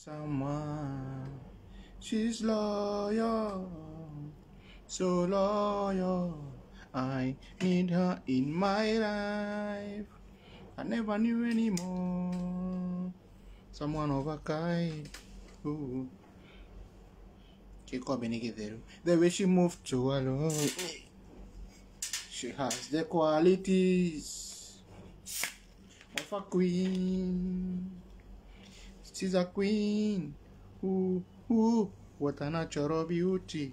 Someone, she's loyal, so loyal. I need her in my life. I never knew anymore. Someone of a kind. Ooh. The way she moved to alone, she has the qualities of a queen. She's a queen. Ooh, what a natural beauty.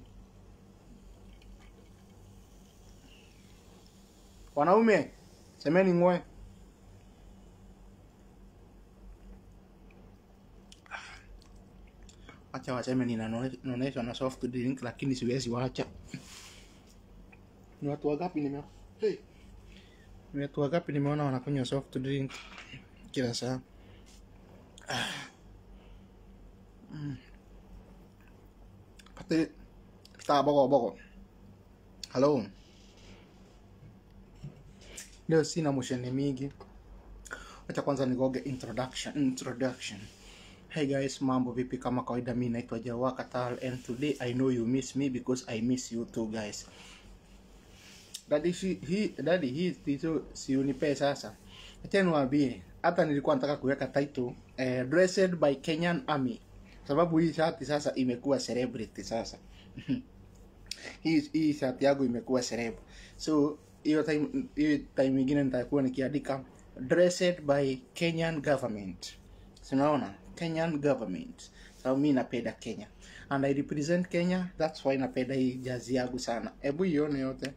Wanaume, semeni ngwe. Acha waseme ninaonyesha na soft drink lakini siwezi waacha. Ni watu wangapi nimeona? Hey. Ni watu wangapi nimeona wanakunywa soft drink kila saa? Pati kita boko. Hello. Leo sina moshene mingi. Acha kwanza nigoge introduction. Hey guys, mambo vipi? Kama kawaida mimi naitwa Jawaka Tal, and today I know you miss me because I miss you too guys. Daddy hii tizo si unipe sasa. Acha niwaambie, hata nilikuwa nataka kuweka title Dressed by Kenyan Army. Sababu hii shati sasa imekuwa celebrity sasa. Hii shati yangu imekuwa celeb. So hiyo time nyingine nitakuwa nikiandika Dressed by Kenyan government. Sinaona Kenyan government. So mimi napenda Kenya and I represent Kenya, that's why napenda hii jazi yangu sana. Hebu ione yote.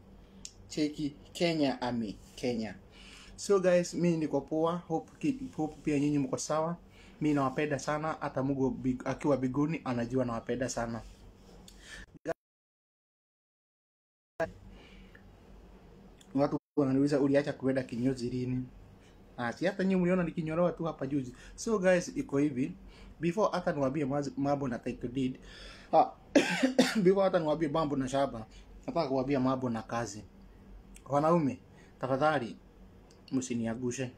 Cheki Kenya Army, Kenya. So guys, mimi niko poa, hope pia nyinyi mko sawa. Mimi nawapenda sana, hata Mungu akiwa biguni anajua nawapenda sana. Watu wananiuliza uliacha kuenda kinyozi lini? Si hata nyinyi mliona nikinyolewa tu hapa juzi. So guys, iko hivi. Before hata niwaambie mambo na title deed. Before hata niwaambie mambo na shamba, nataka kuwaambia mambo na kazi. Wanaume, tafadhali msiniagushe.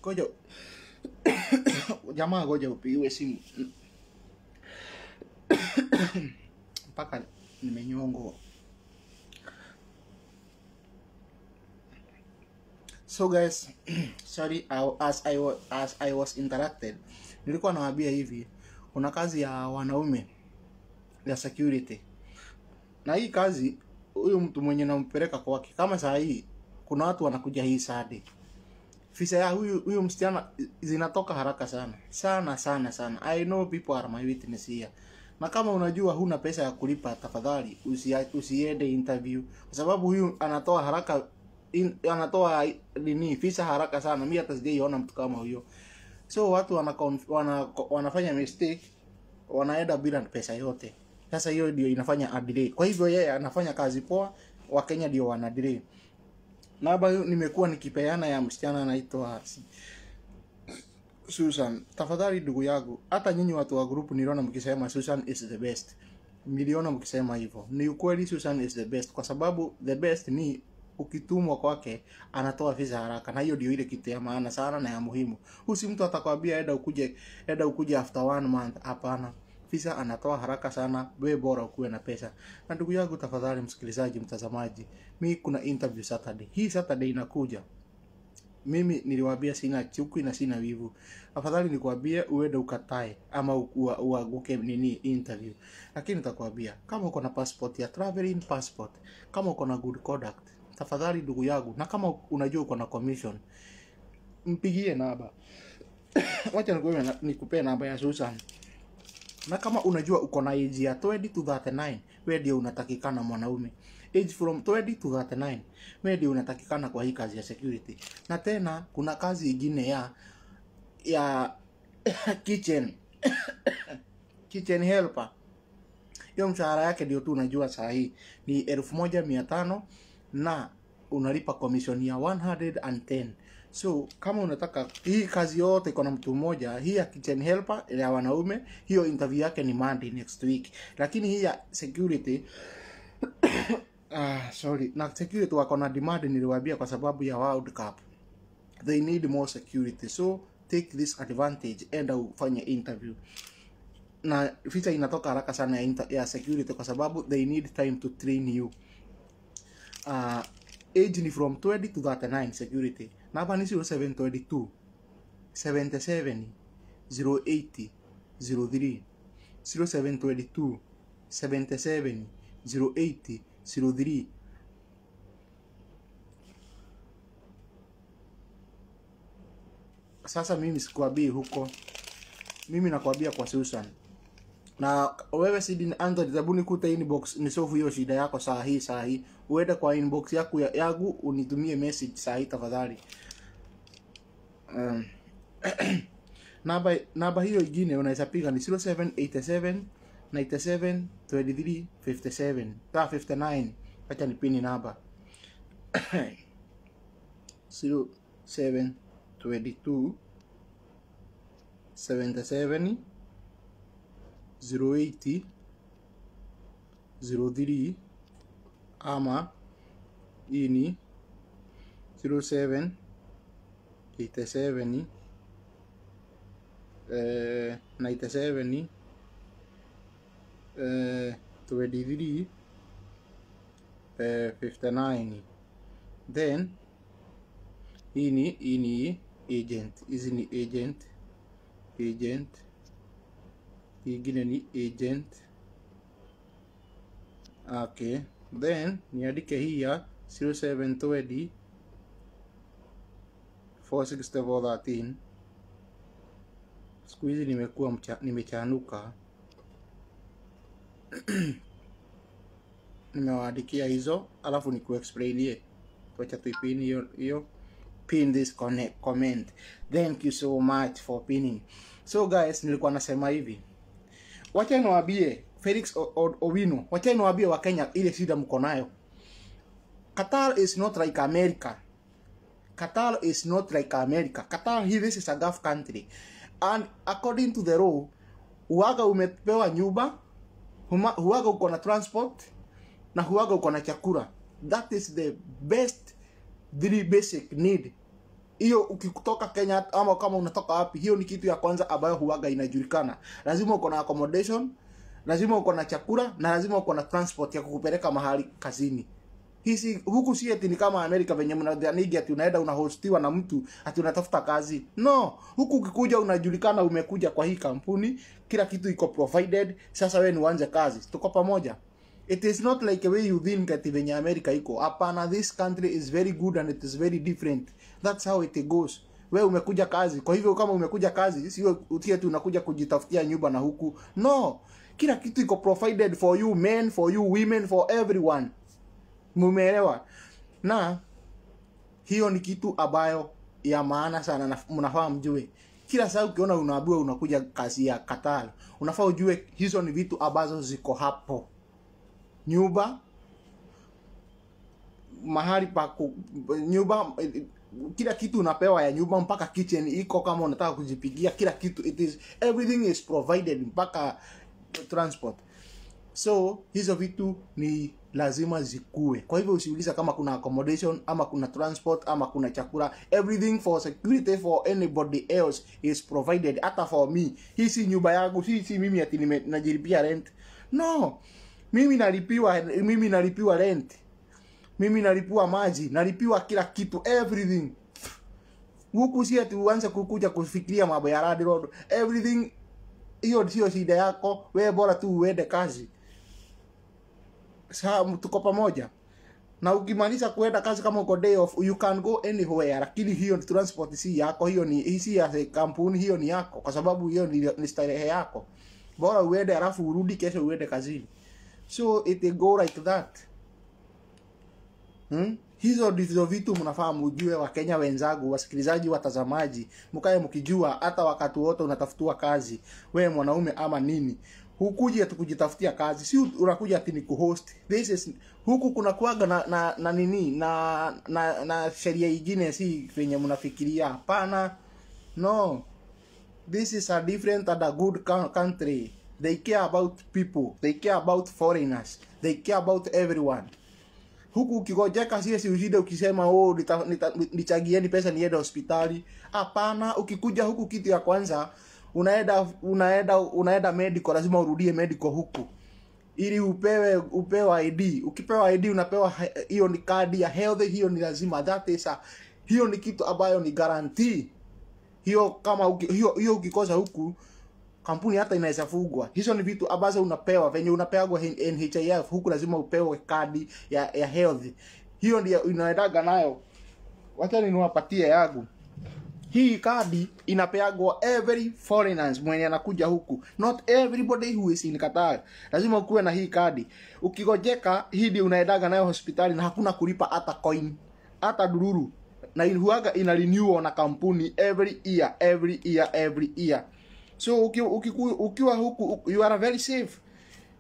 Ngoja jamaa, ngoja upigiwe simu. Mpaka nimenyongo. So guys, sorry as I was interrupted. Nilikuwa nawaambia hivi, kuna kazi ya wanaume ya security. Na hii kazi huyu mtu mwenye nampeleka kwake, kama saa hii kuna watu wanakuja hii sadi. Visa ya huyu msichana zinatoka haraka sana. I know people are my witness here. Na kama unajua huna pesa ya kulipa, tafadhali usiende interview, kwa sababu huyu anatoa haraka anatoa nini visa haraka sana. Mimi hata sijaiona mtu kama huyo. So watu wanafanya mistake, wanaenda bila pesa yote. Sasa hiyo ndio inafanya a delay. Kwa hivyo yeye anafanya kazi poa, wa Kenya ndio wana delay. Na bado nimekuwa nikipeana ya msichana anaitwa Susan. Tafadhali ndugu yangu, hata nyinyi watu wa group niliona mkisema Susan is the best. Niliona mkisema hivyo. Ni ukweli, Susan is the best, kwa sababu the best ni ukitumwa kwake anatoa visa haraka, na hiyo ndio ile kitu ya maana sana na ya muhimu. Usi mtu atakwambia enda ukuje after 1 month. Hapana, visa anatoa haraka sana, wewe bora ukuwe na pesa. Na ndugu yangu, tafadhali msikilizaji, mtazamaji, mimi kuna interview Saturday. Hii Saturday inakuja. Mimi niliwaambia sina chuki na sina wivu. Afadhali nikwambie uende ukatae ama uaguke nini interview. Lakini nitakwambia kama uko na passport ya traveling passport, kama uko na good conduct, tafadhali ndugu yangu, na kama unajua uko na commission, mpigie namba. Wacha nikupe namba ya Susan. Na kama unajua uko na age ya 20 to 39, wewe ndio unatakikana mwanaume. Age from 20 to 39, wewe ndio unatakikana kwa hii kazi ya security. Na tena kuna kazi nyingine ya kitchen helper. Hiyo mshahara yake ndio tu unajua saa hii ni 1500 na unalipa commission ya 110. So kama unataka hii kazi yote iko na mtu mmoja, hii ya kitchen helper ya wanaume, hiyo interview yake ni Monday next week. Lakini hii ya security na security wako na demand, niliwaambia, kwa sababu ya World Cup. They need more security. So take this advantage, enda ufanye interview. Na visa inatoka haraka sana ya security, kwa sababu they need time to train you. Age ni from 20 to 39 security. Namba ni 0722 77 080 03 0722 77 080 03. Sasa mimi sikuambii huko, mimi nakwambia kwa Susan. Na wewe Sidin Anthony, zabuni kuta inbox ni solve hiyo shida yako saa hii. Uende kwa inbox yangu unitumie message saa hii tafadhali. Namba hiyo ingine unaweza piga ni 0787 97 23 57 59. Acha nipini namba 0722 77 080 03 ama ini 07 87 97 23 59. Then ini agent, hizi ni agent ingine ni agent. Okay, then niandike hii ya 0720 46413. Siku hizi nimekuwa nimechanuka. Nimewaandikia hizo, alafu nikuexplainie. Tuacha tuipini hiyo. Pin this comment. Thank you so much for pinning. So guys, nilikuwa nasema hivi, wacha niwaambie Felix Owino, wacha niwaambie wa Kenya ile shida mko nayo. Qatar is not like America. Qatar is not like America. Qatar, this is a Gulf country. And according to the law, huaga umepewa nyumba, huaga uko na transport, na huaga uko na chakula. That is the best 3 basic need. Hiyo ukitoka Kenya ama kama unatoka wapi, hiyo ni kitu ya kwanza ambayo huaga inajulikana. Lazima uko na accommodation, lazima uko na chakula, na lazima uko na transport ya kukupeleka mahali kazini. Huku si eti ni kama Amerika venye mnadhani ati unaenda unahostiwa na mtu ati unatafuta kazi. No, huku ukikuja unajulikana umekuja kwa hii kampuni, kila kitu iko provided, sasa wewe ni uanze kazi. Tuko pamoja. It is not like the way you think ati venye Amerika iko. Hapana, this country is very good and it is very different. That's how it goes. Wewe umekuja kazi. Kwa hivyo kama umekuja kazi, sio utie tu unakuja kujitafutia nyumba na huku. No, kila kitu iko provided for you men, for you women, for everyone. Mumeelewa? Na hiyo ni kitu ambayo ya maana sana, na mnafaa mjue. Kila saa ukiona unaambiwa unakuja kazi ya Qatar, unafaa ujue hizo ni vitu ambazo ziko hapo. Nyumba, mahali pa nyumba, kila kitu unapewa ya nyumba, mpaka kitchen iko kama unataka kujipigia, kila kitu, everything is provided, mpaka transport. So hizo vitu ni lazima zikue. Kwa hivyo usiuliza kama kuna accommodation ama kuna transport ama kuna chakula. Everything for security for anybody else is provided. Hata for me, hii si nyumba yangu, si mimi ati najilipia rent. No, mimi nalipiwa rent, mimi nalipiwa maji, nalipiwa kila kitu, everything. Huku si ati uanze kukuja kufikiria mambo ya rad road, everything. Hiyo sio shida yako, wewe bora tu uende kazi. Sasa tuko pamoja. Na ukimaliza kuenda kazi, kama uko day off, you can go anywhere. Lakini hiyo ni transport si yako, hiyo ni si ya kampuni, hiyo ni yako, kwa sababu hiyo ni starehe yako. Bora uende alafu urudi kesho uende kazini. So it go like that. Hizo ndizo vitu mnafahamu ujue, wa Kenya wenzangu, wasikilizaji, watazamaji, mkae mkijua hata wakati wote unatafutwa kazi, wewe mwanaume ama nini, Hukuji ati kujitafutia kazi, si unakuja ati ni kuhost. This is huku kuna kuaga na nini na sheria nyingine, si venye mnafikiria. Hapana, no, this is a different and a good country. They care about people, they care about foreigners, they care about everyone. Huku ukigojeka si usije ukisema oh nichagieni pesa niende hospitali. Hapana, ukikuja huku kitu ya kwanza unaenda medical, lazima urudie medical huku ili upewe ID. Ukipewa ID unapewa hiyo ni kadi ya health, hiyo ni lazima. That is hiyo ni kitu ambayo ni guarantee. Hiyo kama hiyo ukikosa huku kampuni hata inaweza fungwa. Hizo ni vitu ambazo unapewa venye unapeagwa NHIF huku, lazima upewe kadi ya health. Hiyo ndio inaendaga nayo. Wacha niwapatie yangu. Hii kadi inapeagwa every foreigners mwenye anakuja huku. Not everybody who is in Qatar. Lazima ukuwe na hii kadi. Ukigojeka hii ndio unaendaga nayo hospitali na hakuna kulipa hata coin, hata dururu. Na huaga ina renew na kampuni every year. So ukiwa huku you are very safe.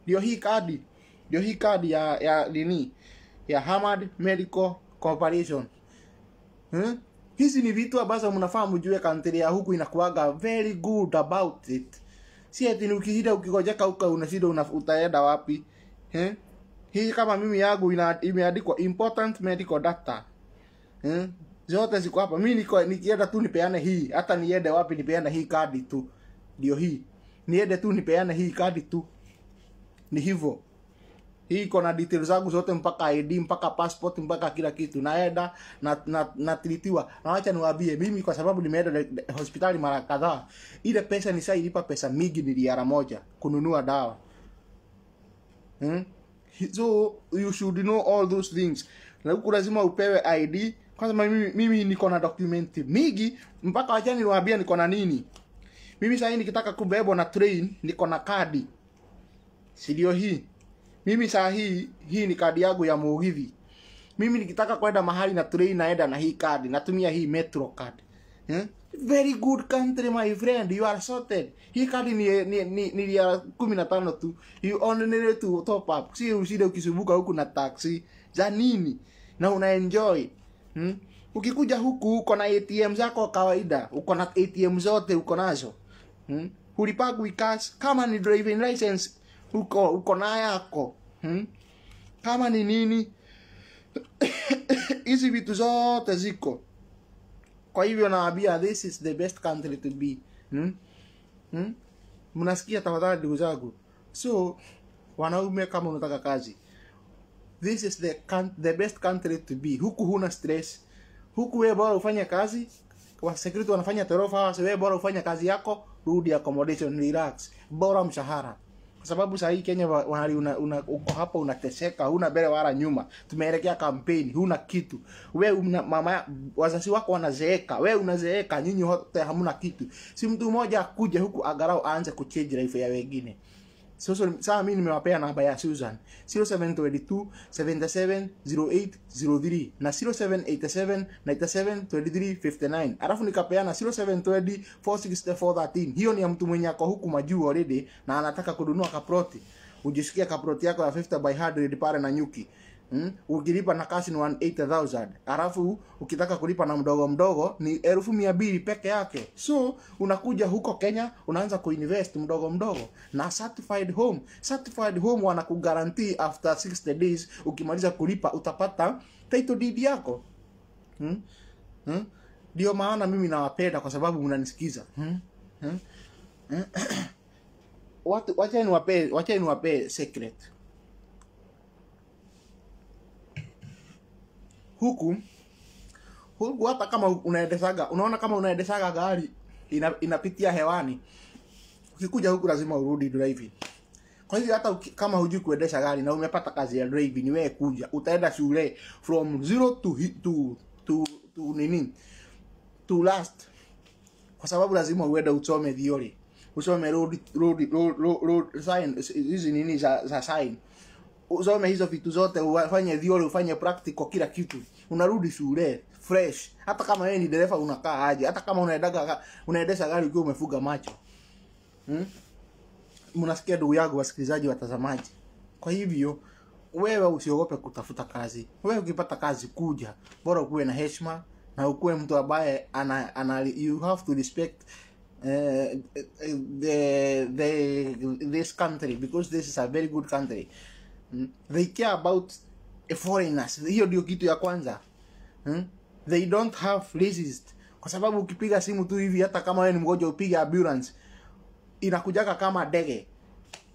Ndio hii kadi ya nini? Ya Hamad Medical Corporation. Hizi ni vitu ambazo mnafaa mjue country ya huku inakuaga very good about it. Si eti ukihida ukigojeka huko unashida utaenda wapi? Hii kama mimi yangu imeandikwa important medical data. Zote ziko hapa. Mimi nikienda tu nipeane hii, hata niende wapi nipeane hii kadi tu. Ndio hii. Niende tu nipeane hii kadi tu. Ni hivyo. Hii iko na details zangu zote, mpaka ID, mpaka passport, mpaka kila kitu. Naenda na tritiwa. Na acha niwaambie mimi, kwa sababu nimeenda hospitali mara kadhaa, ile pesa nishailipa pesa mingi miliara moja kununua dawa. So you should know all those things. Na huku lazima upewe ID. Kwanza mimi niko na document mingi, mpaka acha niwaambie niko na nini. Mimi sasa nikitaka kubebwa na train niko na kadi. Si ndio hii? Mimi saa hii ni kadi yangu ya mugithi. Mimi nikitaka kwenda mahali na train naenda na hii kadi, natumia hii metro card. Very good country my friend, you are sorted. Hii kadi ni ya 15 tu. You only need to top up. Si uside ukisumbuka huku na taxi. Za nini? Na una enjoy. Ukikuja huku uko na ATM zako kawaida. Uko na ATM zote uko nazo. Hulipagwi cash. Kama ni driving license uko na yako. Kama ni nini, hizi vitu zote ziko. Kwa hivyo naambia this is the best country to be. Mnasikia tafadhali ndugu zangu? So wanaume, kama unataka kazi, this is the best country to be. Huku huna stress. Huku wewe bora ufanye kazi, wa security wanafanya torofa, wewe bora ufanye kazi yako, rudi accommodation, relax, bora mshahara. Kwa sababu sasa hii Kenya uko hapa unateseka, huna mbele wala nyuma. Tumeelekea kampeni, huna kitu. Wewe mama wazazi wako wanazeeka, wewe unazeeka, nyinyi wote hamuna kitu. Si mtu mmoja akuja huku agarao aanze kuchange life ya wengine. Sasa mimi nimewapea namba ya Susan 0722 770803 na 0787 972359. Alafu nikapeana 0720 46413. Hiyo ni ya mtu mwenye ako huku majuu already na anataka kununua kaproti. Ujisikia kaproti yako ya 50 by 100 pale na nyuki. Ukilipa na cash ni 180,000. Alafu ukitaka kulipa na mdogo mdogo ni 1200 peke yake. So unakuja huko Kenya unaanza kuinvest mdogo mdogo na certified home wanakuguarantee after 60 days ukimaliza kulipa utapata title deed yako. Ndio maana mimi nawapenda, kwa sababu mnanisikiza. Wacha niwape secret. Huku hata kama unaona kama unaendesaga gari inapitia hewani, ukikuja huku lazima urudi driving. Kwa hivyo hata kama hujui kuendesha gari na umepata kazi ya driving, ni wewe kuja, utaenda shule from zero to last. Kwa sababu lazima uende usome theory, usome road science, hizi nini za science. Usome hizo vitu zote, ufanye theory, ufanye practical, kila kitu. Unarudi shule fresh. Hata kama wewe ni dereva unakaa aje, hata kama unaendesha gari ukiwa umefuga macho. mnasikia ndugu yangu, wasikilizaji, watazamaji. Kwa hivyo wewe usiogope kutafuta kazi. Wewe ukipata kazi, kuja, bora ukuwe na heshima na ukuwe mtu ambaye you have to respect this country, because this is a very good country. They care about foreigners. Hiyo ndio kitu ya kwanza. They don't have racist. Kwa sababu ukipiga simu tu hivi, hata kama wewe ni mgonjwa, upige ambulance, inakujaka kama ndege,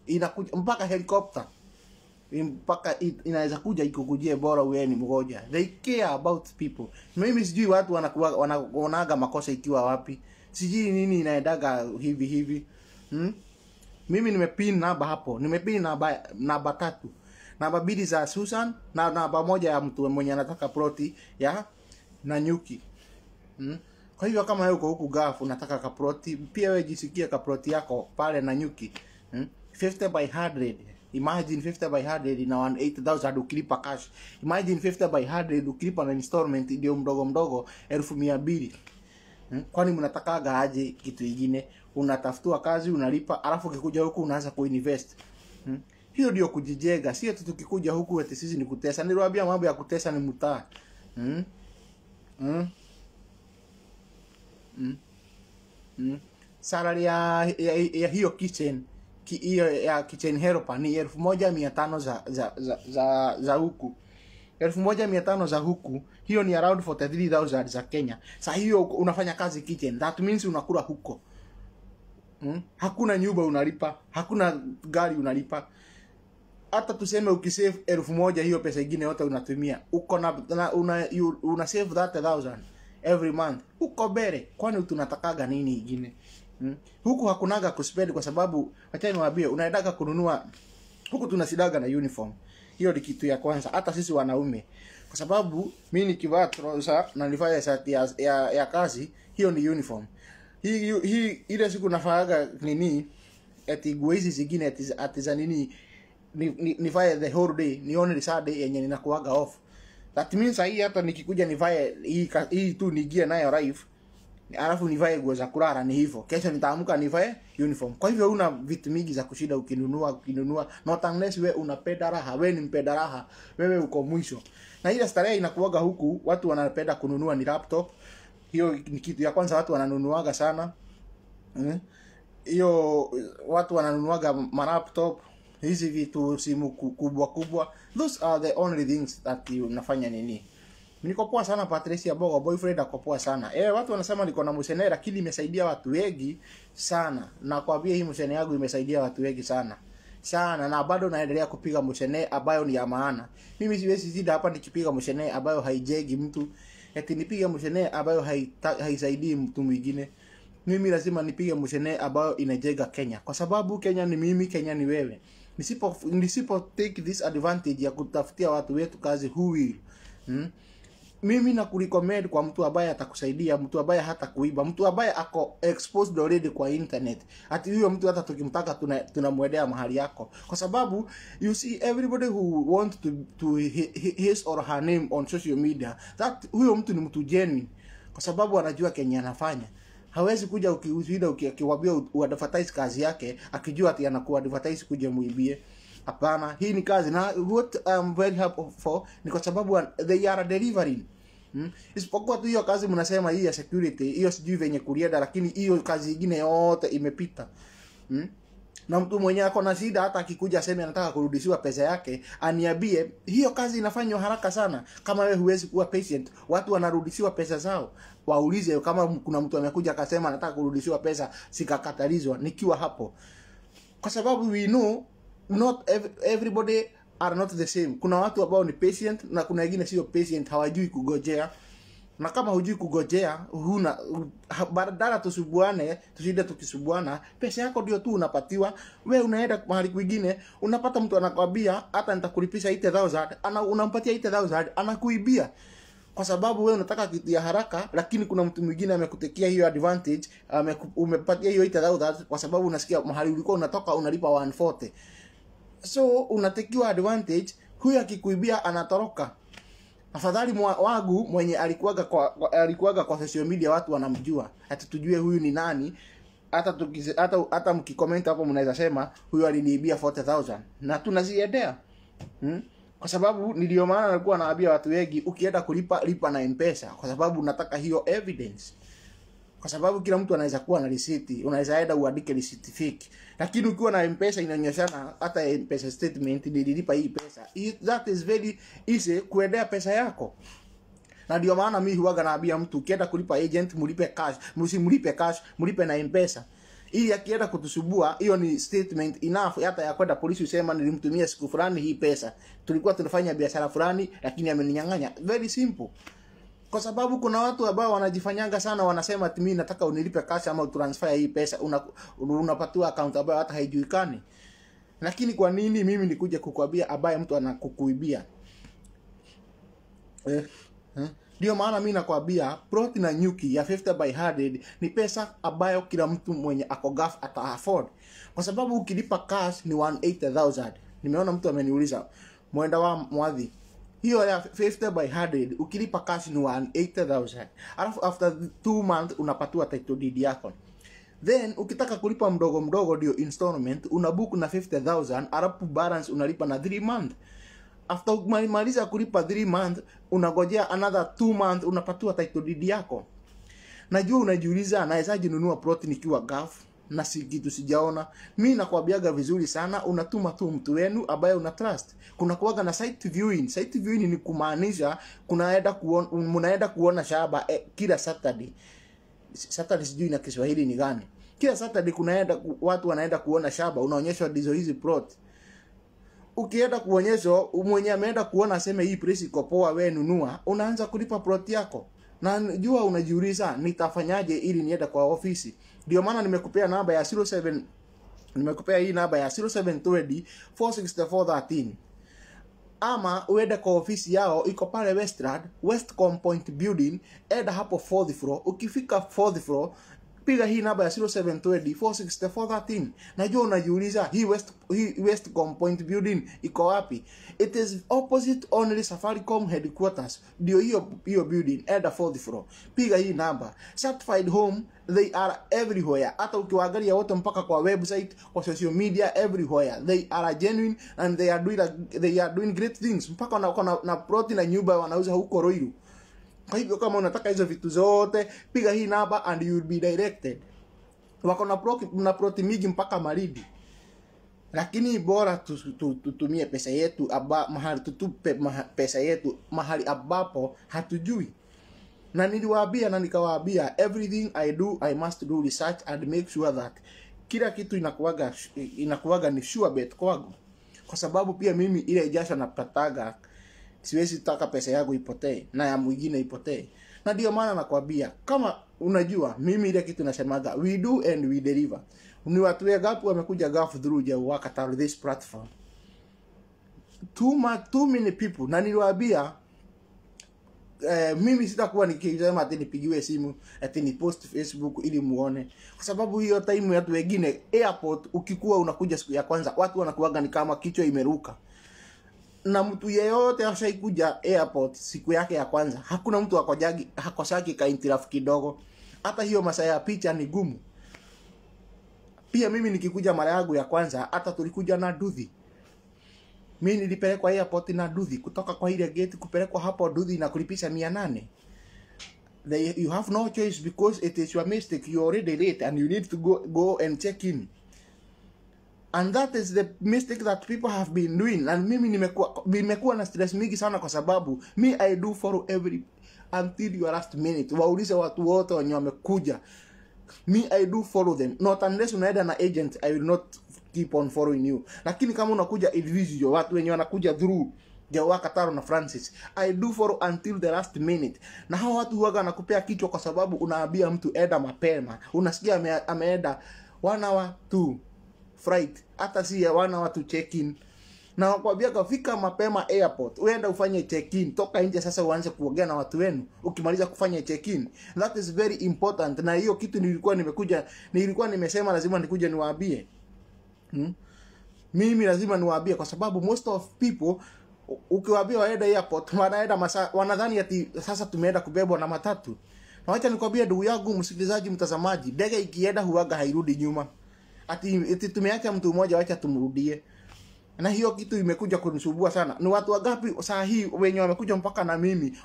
inakuja mpaka helicopter, mpaka inaweza kuja ikukujie, bora wewe ni mgonjwa. They care about people. Mimi sijui watu wanaonaga makosa ikiwa wapi, sijui nini inaendaga hivi. Mimi nimepin namba hapo, nimepin namba 3, namba 2 za Susan na namba 1 ya mtu mwenye anataka ploti ya Nanyuki. Kwa hivyo kama wewe uko huku Gafu unataka kaploti, pia wewe jisikie kaploti yako pale Nanyuki. 50 by 100. Imagine 50 by 100 na 8,000 ukilipa cash. Imagine 50 by 100 ukilipa na installment ndio mdogo 1,200. Kwani mnatakaga aje kitu kingine? Unatafutua kazi, unalipa, alafu ukikuja huku unaanza kuinvest. Hiyo ndio kujijenga. Sio tu tukikuja huku eti sisi ni kutesa. Niliwaambia mambo ya kutesa ni mtaa. Salary ya hiyo kitchen, hiyo ya kitchen helper ni 1,500 za huku. 1,500 za huku, hiyo ni around 43,000 za Kenya. Sasa hiyo unafanya kazi kitchen, that means unakula huko. Hakuna nyumba unalipa, hakuna gari unalipa. Hata tuseme ukisave 1,000, hiyo pesa nyingine yote unatumia, uko na una save 30,000 every month. Uko bere, kwani tunatakaga nini nyingine? Huku hakunaga kuspend, kwa sababu acha niwaambie, unaendaga kununua huku, tunasidaga na uniform. Hiyo ni kitu ya kwanza, hata sisi wanaume. Kwa sababu mimi nikivaa trouser na nivaa shati ya kazi, hiyo ni uniform. Hii ile siku nafaaga nini eti nguo hizi zingine ati za nini nivae the whole day, ni only Saturday yenye ninakuaga off. That means hii hata nikikuja nivae hii tu nigie nayo life, alafu nivae nguo za kulala, ni hivyo. Kesho nitaamka nivae uniform. Kwa hivyo una vitu mingi za kushida ukinunua. Not unless wewe unapenda raha, wewe ni mpenda raha, wewe uko mwisho. Na ile starehe inakuaga huku, watu wanapenda kununua ni laptop. Hiyo ni kitu ya kwanza watu wananunuaga sana. Hiyo watu wananunuaga laptop, hizi vitu, simu kubwa. Those are the only things that you nafanya nini. Niko poa sana Patricia Bogo, boyfriend ako poa sana. Watu wanasema niko na mshene, lakini imesaidia watu wengi sana. Na kwambia hii mshene yangu imesaidia watu wengi sana. Na bado naendelea kupiga mshene ambayo ni ya maana. Mimi siwezi zida hapa nikipiga mshene ambayo haijegi mtu. Eti nipige mshene ambayo haisaidii mtu mwingine. Mimi lazima nipige mshene ambayo inajenga Kenya. Kwa sababu Kenya ni mimi, Kenya ni wewe. Nisipo take this advantage ya kutafutia watu wetu kazi, who will? Mimi na kurecommend kwa mtu ambaye atakusaidia, mtu ambaye hata kuiba, mtu ambaye ako exposed already kwa internet. Ati huyo mtu hata tukimtaka tunamwendea mahali yako. Kwa sababu you see everybody who want to his or her name on social media, that huyo mtu ni mtu genuine, kwa sababu anajua Kenya anafanya. Hawezi kuja ukiwaambia uadvertise kazi yake akijua ati anakuwa advertise kuja muibie. Hapana, hii ni kazi, na what I'm very happy for ni kwa sababu they are delivering. Isipokuwa tu hiyo kazi mnasema hii ya security, hiyo sijui venye kulienda, lakini hiyo kazi nyingine yote imepita. Na mtu mwenye ako na shida hata akikuja aseme anataka kurudishiwa pesa yake, aniambie hiyo kazi inafanywa haraka sana. Kama wewe huwezi kuwa patient, watu wanarudishiwa pesa zao. Waulize kama kuna mtu amekuja akasema anataka kurudishiwa pesa, sikakatalizwa nikiwa hapo. Kwa sababu we know not everybody are not the same. Kuna watu ambao ni patient na kuna wengine sio patient, hawajui kugojea. Na kama hujui kugojea, badala tusinde tukisubuana, pesa yako ndio tu unapatiwa. Wewe unaenda mahali kwingine, unapata mtu anakwambia hata nitakulipisha 8,000, unampatia 8,000, anakuibia. Kwa sababu wewe unataka kitu ya haraka, lakini kuna mtu mwingine amekutekea hiyo advantage, umepatia hiyo 8,000 kwa sababu unasikia mahali ulikuwa unatoka unalipa 140. So unatekiwa advantage, huyu akikuibia anatoroka. Afadhali wangu mwenye alikuwaga kwa social media watu wanamjua, ati tujue huyu ni nani, hata mkicomment hapo mnaweza sema huyo aliniibia 40,000 na tunaziendea. Kwa sababu ndio maana nilikuwa naambia watu wengi ukienda kulipa lipa na M-Pesa, kwa sababu unataka hiyo evidence. Kwa sababu kila mtu anaweza kuwa na receipt, unaweza enda uandike receipt fake. Lakini ukiwa na M-Pesa inaonyeshana hata M-Pesa statement nililipa hii pesa. That is very easy kuendea pesa yako. Na ndio maana mimi huaga naambia mtu ukienda kulipa agent mlipe cash, msimlipe cash, mlipe na M-Pesa. Ili akienda kutusubua, hiyo ni statement enough hata ya kwenda polisi usema nilimtumia siku fulani hii pesa. Tulikuwa tunafanya biashara fulani lakini ameninyang'anya. Very simple. Kwa sababu kuna watu ambao wanajifanyanga sana, wanasema ati mimi nataka unilipe cash ama utransfer hii pesa, unapatiwa account ambayo hata haijulikani. Lakini kwa nini mimi nikuje kukuambia ambaye mtu anakukuibia? Ndio maana mimi nakwambia plot na nyuki ya 50 by 100 ni pesa ambayo kila mtu mwenye ako gaf ata afford. Kwa sababu ukilipa cash ni 180,000. Nimeona mtu ameniuliza mwenda wa mwadhi, hiyo ya 50 by 100 ukilipa cash ni 180,000. Alafu after 2 months unapatiwa title deed yako. Then ukitaka kulipa mdogo mdogo ndio installment, unabook na 50,000, alafu balance unalipa na 3 months. After umaliza kulipa 3 months, unagojea another 2 months unapatiwa title deed yako. Najua unajiuliza nawezaje nunua plot nikiwa gaf na si kitu sijaona. Mimi nakwambiaga vizuri sana, unatuma tu mtu wenu ambaye una trust. Kuna kuwaga na site viewing. Site viewing ni kumaanisha mnaenda kuona shamba kila Saturday. Saturday sijui na Kiswahili ni gani. Kila Saturday watu wanaenda kuona shamba, unaonyeshwa hizi plot. Ukienda kuonyeshwa mwenye ameenda kuona aseme hii place iko poa, wewe nunua, unaanza kulipa plot yako. Na jua unajiuliza nitafanyaje ili niende kwa ofisi. Ndio maana nimekupea namba ya 07, nimekupea hii namba ya 0720 46413. Ama uende kwa ofisi yao iko pale Westland, Westcom Point Building, enda hapo 4th floor. Ukifika 4th floor, piga hii namba ya 0720 46413. Najua unajiuliza hii Westcom Point Building iko wapi? It is opposite only Safaricom headquarters. Ndio hiyo building, enda 4th floor. Piga hii namba. Certified home, they are everywhere. Hata ukiwaangalia wote mpaka kwa website, kwa social media, everywhere. They are genuine and they are doing great things. Mpaka na plot na nyumba wanauza huko Ruiru. Kwa hivyo kama unataka hizo vitu zote, piga hii namba and you will be directed. Wako na plot mingi mpaka Malindi. Lakini bora tutumie pesa yetu mahali tutupe pesa yetu mahali ambapo hatujui. Na niliwaambia na nikawaambia everything I do I must do research and make sure that kila kitu inakuwaga ni sure bet kwangu. Kwa sababu pia mimi ile jasho napataga, siwezi taka pesa yangu ipotee na ya mwingine ipotee. Na ndio maana nakwambia, kama unajua mimi ile kitu nasemaga, we do and we deliver. Ni watu wangapi wamekuja gaf through Jawaka through this platform? Too many people. Na niliwaambia mimi sitakuwa nikisema ati nipigiwe simu ati ni post Facebook ili muone, kwa sababu hiyo time watu wengine airport ukikuwa unakuja siku ya kwanza watu wanakuaga ni kama kichwa imeruka. Na mtu yeyote ashaikuja airport siku yake ya kwanza, hakuna mtu hakosaki kaintirafu kidogo. Hata hiyo masaa ya picha ni gumu. Pia mimi nikikuja mara yangu ya kwanza, hata tulikuja na Duthi. Mimi nilipelekwa airport na Duthi, kutoka kwa ile gate kupelekwa hapo Duthi na kulipisha 800. You have no choice because it is your mistake. You already late and you need to go and check in. And that is the mistake that people have been doing. And mimi nimekuwa na stress mingi sana kwa sababu I do follow every until your last minute. Waulize watu wote wenye wamekuja. I do follow them. Not unless unaenda na agent, I will not keep on following you. Lakini kama unakuja individual, watu wenye wanakuja through Jawaka Taro na Francis, I do follow until the last minute. Na hao watu huwaga nakupea kichwa kwa sababu unaambia mtu enda mapema. Unasikia ameenda 1 hour to flight, hata si ya 1 hour to check in. Na wakwambia kafika mapema airport, uenda ufanye check in, toka nje sasa uanze kuongea na watu wenu ukimaliza kufanya check in. That is very important. Na hiyo kitu nilikuwa nimesema lazima nikuje niwaambie. Mimi lazima niwaambie kwa sababu most of people ukiwaambia waenda airport wanaenda wanadhani ati sasa tumeenda kubebwa na matatu. Na wacha nikwambie ndugu yangu msikilizaji, mtazamaji, ndege ikienda huaga hairudi nyuma. Ati tumeacha mtu mmoja, wacha tumrudie. Na hiyo kitu imekuja kunisumbua sana. Ni watu wangapi saa hii wenye wamekuja mpaka na mimi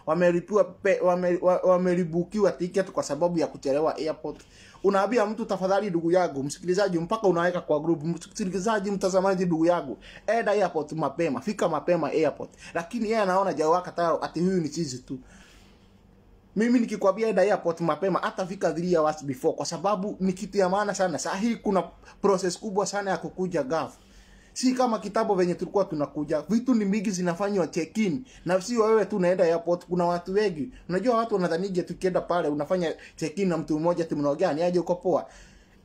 wameribukiwa ticket kwa sababu ya kuchelewa airport. Unaambia mtu tafadhali ndugu yangu msikilizaji, mpaka unaweka kwa group, msikilizaji mtazamaji ndugu yangu, enda airport mapema, fika mapema airport. Lakini yeye anaona jawaka tao ati huyu ni chizi tu. Mimi nikikwambia enda airport mapema, hata fika 3 hours before, kwa sababu ni kitu ya maana sana. Saa hii kuna process kubwa sana ya kukuja GAF. Si kama kitambo venye tulikuwa tunakuja. Vitu ni mingi zinafanywa check-in. Na si wewe tu unaenda airport, kuna watu wengi. Unajua watu wanadhanije tukienda pale unafanya check-in na mtu mmoja timnoga ni aje uko poa.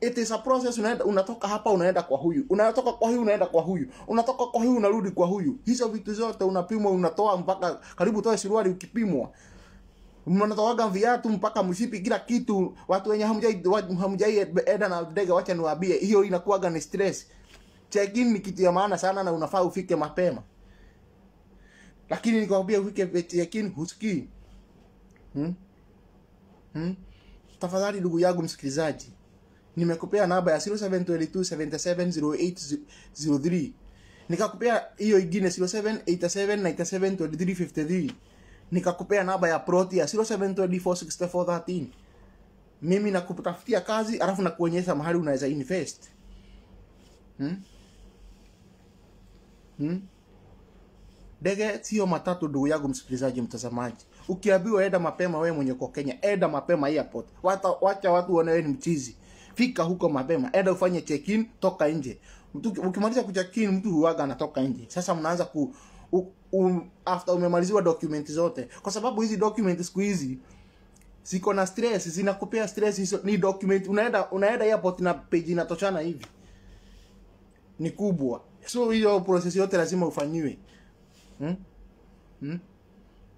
It is a process. Unatoka hapa unaenda kwa huyu. Unatoka kwa huyu unaenda kwa huyu. Unatoka kwa huyu unarudi kwa huyu. Hizo vitu zote unapimwa, unatoa mpaka karibu toe suruali ukipimwa. Mnatoaga viatu mpaka mshipi kila kitu. Watu wenye hamjai enda na ndege, wacha niwaambie hiyo inakuwaga ni stress. Check-in ni kitu ya maana sana na unafaa ufike mapema. Lakini nikwambia ufike check-in husikii. Tafadhali ndugu yangu msikilizaji, nimekupea namba ya 0722770803. Nikakupea hiyo ingine 0787972353. Nikakupea namba ya Proti ya 07246413. Mimi nakutafutia kazi alafu nakuonyesha mahali unaweza invest. Ndege sio matatu ndugu yangu msikilizaji mtazamaji. Ukiambiwa enda mapema, wewe mwenye uko Kenya, enda mapema airport. Wacha watu waone wewe ni mchizi. Fika huko mapema, enda ufanye check-in, toka nje. Ukimaliza kucheck-in mtu huaga anatoka nje. Sasa mnaanza after umemaliziwa document zote. Kwa sababu hizi document siku hizi ziko na stress, zinakupea stress hizo. Ni document unaenda airport na page inatoshana hivi. Ni kubwa. So hiyo process yote lazima ufanyiwe.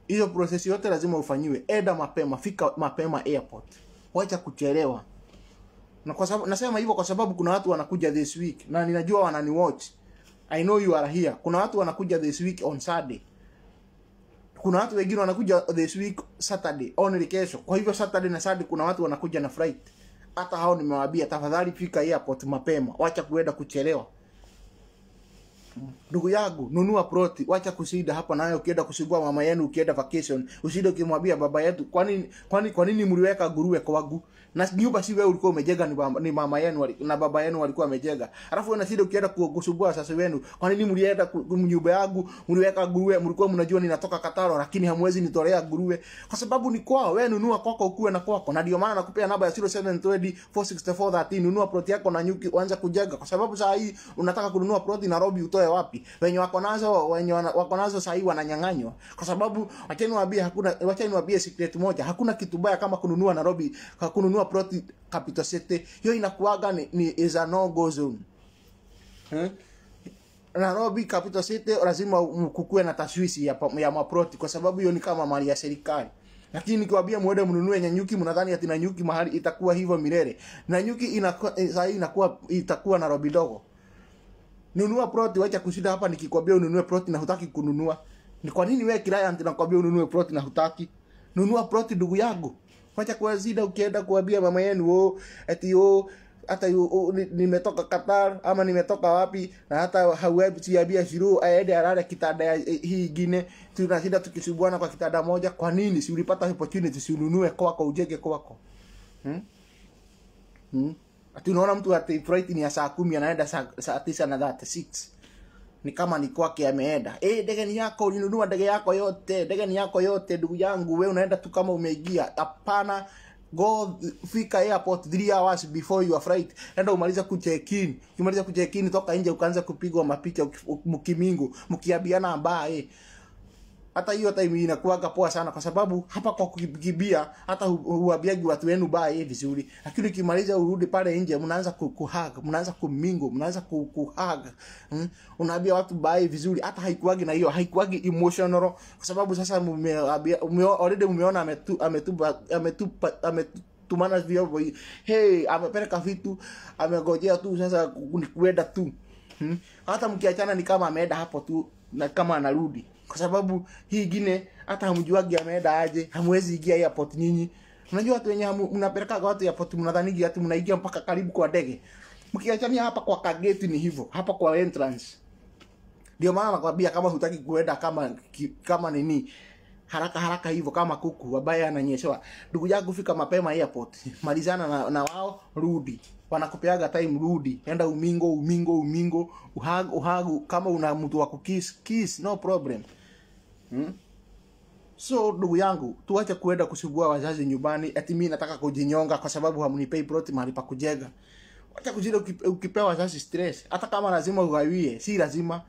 Hiyo process yote lazima ufanyiwe. Enda mapema, fika mapema airport. Wacha kuchelewa. Na kwa sababu nasema hivyo kwa sababu kuna watu wanakuja this week na ninajua wanani watch. I know you are here. Kuna watu wanakuja this week on Saturday. Kuna watu wengine wanakuja this week Saturday, only kesho. Kwa hivyo Saturday na Sunday kuna watu wanakuja na flight. Hata hao nimewaambia tafadhali fika airport mapema. Wacha kuenda kuchelewa. Ndugu yangu, nunua Proti, wacha kusida hapa nayo ukienda kusugua mama yenu ukienda vacation, usije ukimwambia baba yetu kwa nini mliweka nguruwe kwangu? Na nyumba si wewe ulikuwa umejenga, ni mama yenu na baba yenu walikuwa wamejenga. Alafu wewe unasida ukienda kusugua sasa wenu, kwa nini mlienda nyumba yangu mliweka nguruwe? Mlikuwa mnajua ninatoka Kataro lakini hamwezi nitolea nguruwe. Kwa sababu ni kwao, wewe nunua kwako ukue na kwako. Na ndio maana nakupea namba ya 07204643. Nunua Proti yako na nyuki uanze kujenga, kwa sababu saa hii unataka kununua Proti Nairobi utoe wapi? Wenye wako nazo saa hii wananyang'anywa. Kwa sababu wacha niwaambie secret moja, hakuna kitu baya kama kununua Nairobi, kununua Proti capital city. Hiyo inakuaga ni is a no go zone. Nairobi capital city lazima kukue na taswisi ya maproti, kwa sababu hiyo ni kama mali ya serikali. Lakini nikiwaambia muende mnunue Nanyuki, mnadhani ati Nanyuki mahali itakuwa hivyo milele. Nanyuki saa hii itakuwa Nairobi dogo. Nunua Proti, wacha kushinda hapa nikikwambia ununue Proti na hutaki kununua. Ni kwa nini wewe client nakwambia ununue Proti na hutaki? Nunua Proti ndugu yangu. Wacha kuazida ukienda kuambia mama yenu ati hata nimetoka Qatar ama nimetoka wapi, na hata hauebi siambia shiru aende alale kitanda hii ingine, tunashinda tukisubuana kwa kitanda moja. Kwa nini? Si ulipata opportunity, si ununue kwako ujenge kwako. Ati unaona mtu ati flight ni ya saa 10 anaenda saa 9:36. Ni kama ni kwake ameenda. Ndege ni yako, ulinunua ndege yako yote. Ndege ni yako yote ndugu yangu, wewe unaenda tu kama umeingia. Hapana, go fika airport 3 hours before your flight. Enda umaliza kucheck-in. Ukimaliza kucheck-in toka nje ukaanza kupigwa mapicha mkimingu, mkiabiana ambaye hata hiyo time inakuaga poa sana, kwa sababu hapa kwa kukibia hata huabiagi watu wenu bae vizuri. Lakini ukimaliza urudi pale nje mnaanza kuhug, mnaanza kumingo, mnaanza kuhug. Unaambia watu bae vizuri, hata haikuagi na hiyo, haikuagi emotional, kwa sababu sasa already umeona ametumana vio, hey amepeleka vitu, amegojea tu sasa kuenda tu. Hata mkiachana ni kama ameenda hapo tu na kama anarudi. Kwa sababu hii ingine hata hamjuagi ameenda aje, hamwezi ingia airport nyinyi. Unajua watu wenye mnapeleka watu airport mnadhani ati mnaingia mpaka karibu kwa ndege. Mkiachania hapa kwa kageti ni hivyo, hapa kwa entrance. Ndio maana nakwambia kama hutaki kuenda kama nini haraka hivyo kama kuku ambaye ananyeshewa, ndugu yangu fika mapema airport, malizana na wao, rudi. Wanakupeaga time, rudi, enda umingo, uhagu kama una mtu wa kiss, no problem. So ndugu yangu, tuache kuenda kusubua wazazi nyumbani ati mimi nataka kujinyonga kwa sababu hamunipei plot mahali pa kujenga. Acha kujile ukipewa wazazi stress. Hata kama lazima ugawie, si lazima.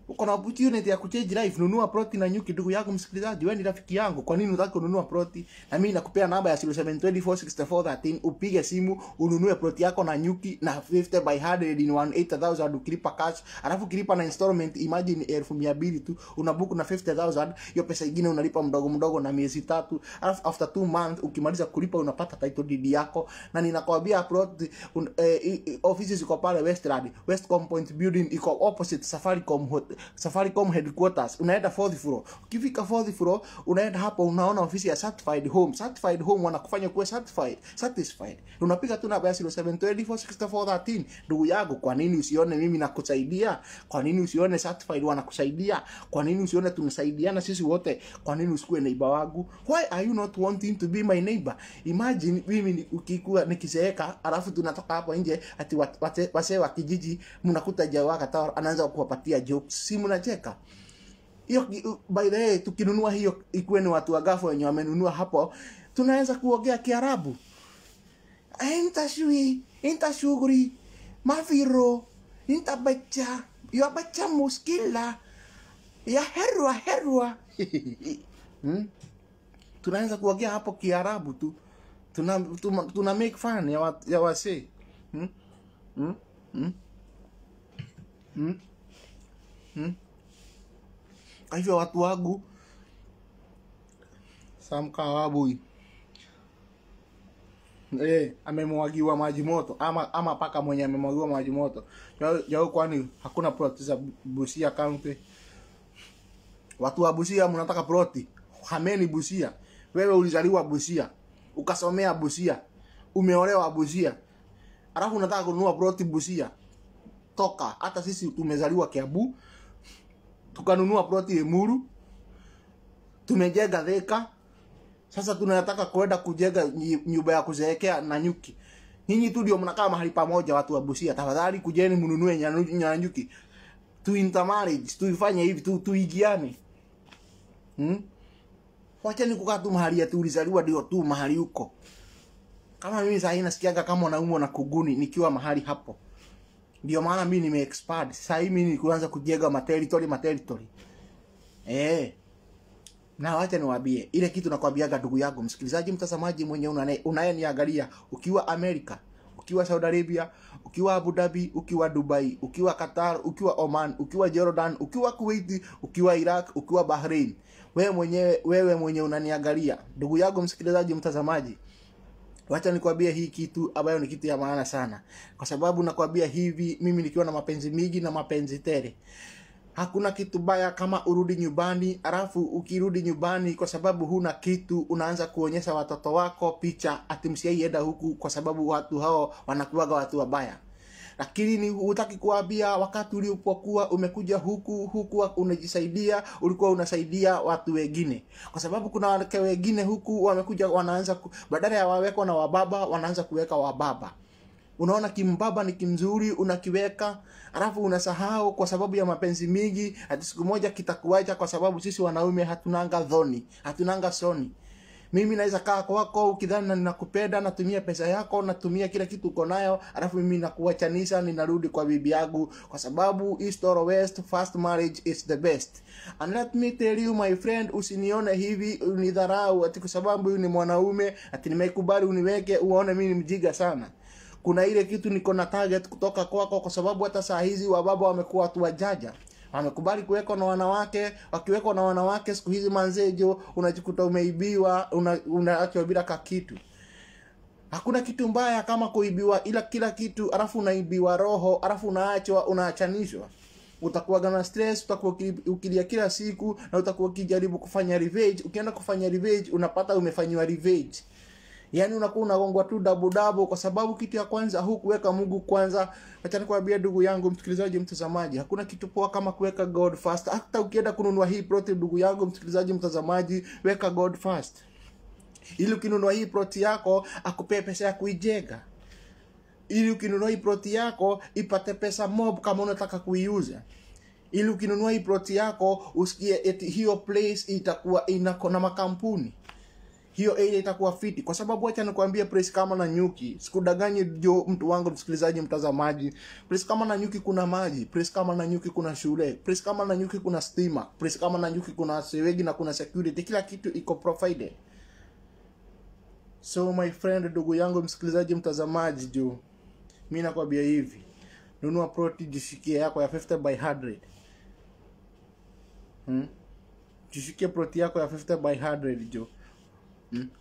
Uko na opportunity ya kuchange life, nunua plot na Nyuki. Ndugu yako msikilizaji, wewe ni rafiki yangu, kwa nini unataka kununua plot? Na mimi nakupea namba ya 07246413, upige simu ununue plot yako na Nyuki na 50 by 100 in 180,000 ukilipa cash, alafu ukilipa na installment, imagine 1200 tu unabuku na 50,000. Hiyo pesa nyingine unalipa mdogo na miezi 3, alafu after 2 months ukimaliza kulipa unapata title deed yako. Na ninakwambia plot offices ziko pale Westland, West Compoint building iko opposite Safaricom headquarters. Unaenda 4th floor. Ukifika 4th floor, unaenda hapo unaona ofisi ya Certified Home. Certified Home wanakufanya kuwa satisfied. Unapiga tu namba ya 07246413. Ndugu yangu, kwa nini usione mimi nakusaidia? Kwa nini usione Certified wanakusaidia? Kwa nini usione tunasaidiana sisi wote? Kwa nini usikue neighbor wangu? Why are you not wanting to be my neighbor? Imagine mimi ukikuwa nikizeeka, alafu tunatoka hapo nje ati wasee wa kijiji mnakuta jawa kata anaanza kuwapatia jokes. Si mnacheka? Hiyo by the way, tukinunua hiyo ikuwe ni watu wa gafu wenye wamenunua hapo, tunaweza kuongea Kiarabu. Inta shughuli maviro, inta bacha, ya bacha muskila, ya herwa. Tunaweza kuongea hapo Kiarabu tu. Tuna make fun ya wase. Kwa hivyo watu wangu, Samka Wabui amemwagiwa maji moto, ama paka mwenye amemwagiwa maji moto. Jao kwani hakuna plot za Busia County? Watu wa Busia mnataka plot? Hameni Busia. Wewe ulizaliwa Busia, ukasomea Busia, umeolewa Busia, alafu unataka kununua plot Busia? Toka. Hata sisi tumezaliwa Kiambu, tukanunua ploti Limuru, tumejenga Thika. Sasa tunataka kwenda kujenga nyumba ya kuzeekea na Nyuki. Nyinyi tu ndio mnakaa mahali pamoja, watu wa Busia. Tafadhali kujeni mnunue Nyanyuki. Intermarriage, tuifanye hivi, tuigiane. Wacheni kukaa tu mahali ya tulizaliwa ndio tu mahali huko. Kama mimi sasa nasikiaga kama naumwa na kuguni nikiwa mahali hapo. Ndio maana mimi nime-expand. Sasa mimi nikuanza kujenga territory. Na wacha niwaambie ile kitu nakwambiaga ndugu yangu msikilizaji, mtazamaji mwenye unayeniangalia, ukiwa Amerika, ukiwa Saudi Arabia, ukiwa Abu Dhabi, ukiwa Dubai, ukiwa Qatar, ukiwa Oman, ukiwa Jordan, ukiwa Kuwait, ukiwa Iraq, ukiwa Bahrain, wewe mwenye unaniangalia, ndugu yangu msikilizaji, mtazamaji, wacha nikwambie hii kitu ambayo ni kitu ya maana sana. Kwa sababu nakwambia hivi, mimi nikiwa na mapenzi mingi na mapenzi tele. Hakuna kitu baya kama urudi nyumbani, alafu ukirudi nyumbani kwa sababu huna kitu, unaanza kuonyesha watoto wako picha ati msiaienda huku kwa sababu watu hao wanakuwaga watu wabaya. Lakini ni hutaki kuambia wakati ulipokuwa umekuja huku unajisaidia, ulikuwa unasaidia watu wengine. Kwa sababu kuna wake wengine huku wamekuja wanaanza badala ya waweko na wababa wanaanza kuweka wababa. Unaona kimbaba ni kimzuri unakiweka, alafu unasahau kwa sababu ya mapenzi mingi hadi siku moja kitakuacha, kwa sababu sisi wanaume hatunanga dhoni, hatunanga soni. Mimi naweza kaa kwako ukidhani na ninakupenda, natumia pesa yako, natumia kila kitu uko nayo, alafu mimi nakuachanisha, ninarudi kwa bibi yangu kwa sababu East or West, first marriage is the best. And let me tell you my friend, usinione hivi unidharau ati kwa sababu ni mwanaume ati nimekubali uniweke uone mimi ni mjiga sana. Kuna ile kitu niko na target kutoka kwako, kwa sababu hata saa hizi wababa wamekuwa watu wajaja. Wamekubali kuwekwa na wanawake, wakiwekwa na wanawake siku hizi manzejo unajikuta umeibiwa, unaachwa bila kitu. Hakuna kitu mbaya kama kuibiwa, ila kila kitu alafu unaibiwa roho, alafu unaachwa, unaachanishwa. Utakuwa na stress, utakuwa ukilia kila siku na utakuwa ukijaribu kufanya revenge. Ukienda kufanya revenge unapata umefanywa revenge. Yani unakuwa unagongwa tu double kwa sababu kitu ya kwanza hukuweka Mungu kwanza. Acha nikwambie ndugu yangu msikilizaji mtazamaji, hakuna kitu poa kama kuweka God first. Hata ukienda kununua hii plot ndugu yangu msikilizaji mtazamaji, weka God first. Ili ukinunua hii plot yako akupee pesa ya kuijenga. Ili ukinunua hii plot yako ipate pesa mob kama unataka kuiuza. Ili ukinunua hii plot yako usikie eti hiyo place itakuwa inako na makampuni. Hiyo area itakuwa fiti kwa sababu acha nikwambie place kama na Nyuki, sikudanganye jo mtu wangu msikilizaji mtazamaji, place kama na Nyuki kuna maji, place kama na Nyuki kuna shule, place kama na Nyuki kuna stima, place kama na Nyuki kuna sewage na kuna security, kila kitu iko provided. So my friend, ndugu yangu msikilizaji mtazamaji jo, mimi nakwambia hivi, nunua plot jishikie yako ya 50 by 100. Jishikie plot yako ya 50 by 100 jo.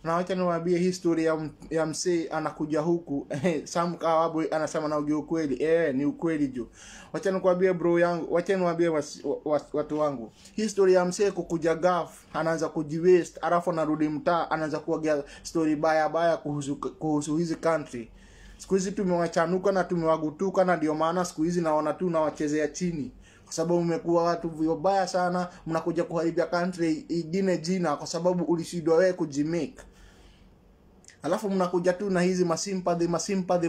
Na wacha niwaambie history ya msee anakuja huku. Sam Kawabu anasema na ukweli. Ni ukweli jo. Wacha nikwambie bro yangu, wacha niwaambie watu wangu. History ya msee kukuja gaf, anaanza kujiwaste, alafu anarudi mtaa, anaanza kuongea story baya kuhusu hizi country. Siku hizi tumewachanuka na tumewagutuka, na ndio maana siku hizi naona tu nawachezea chini. Kwa sababu mmekuwa watu vibaya sana, mnakuja kuharibia country ingine jina kwa sababu ulishindwa wewe kujimake. Alafu mnakuja tu na hizi